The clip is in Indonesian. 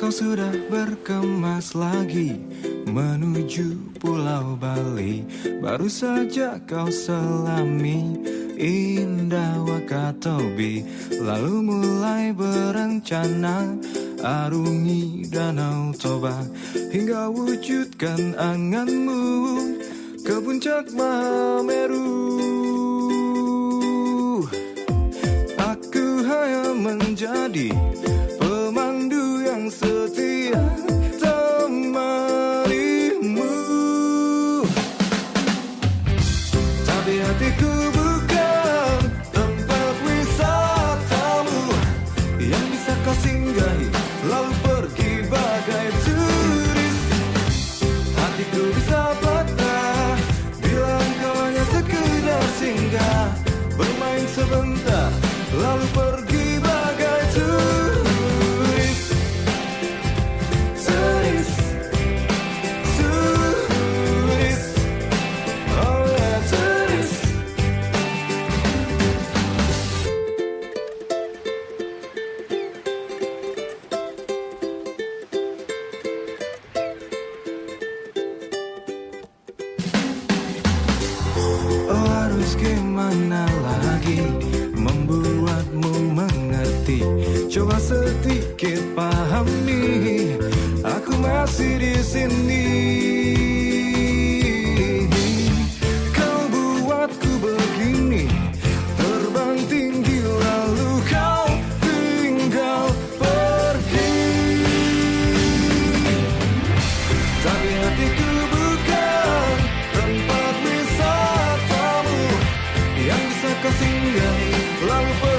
kau sudah berkemas lagi menuju Pulau Bali. Baru saja kau selami indah Wakatobi, lalu mulai berencana arungi Danau Toba hingga wujudkan anganmu ke puncak Mahameru. Aku hanya menjadi pemandu yang setia temanimu, tapi hatiku bukan tempat wisatamu yang bisa kau singgahi lalu pergi bagai turis. Hatiku bisa patah bila engkau hanya sekedar singgah, bermain sebentar lalu pergi bagai turis. Turis, turis, oh ya turis. Oh, harus gimana lagi membuatmu mengerti? Coba sedikit pahami, aku masih di sini. Kau buatku begini, terbang tinggi lalu kau tinggal pergi. Tapi hatiku bukan tempat wisatamu yang bisa kau singgahi lalu pergi.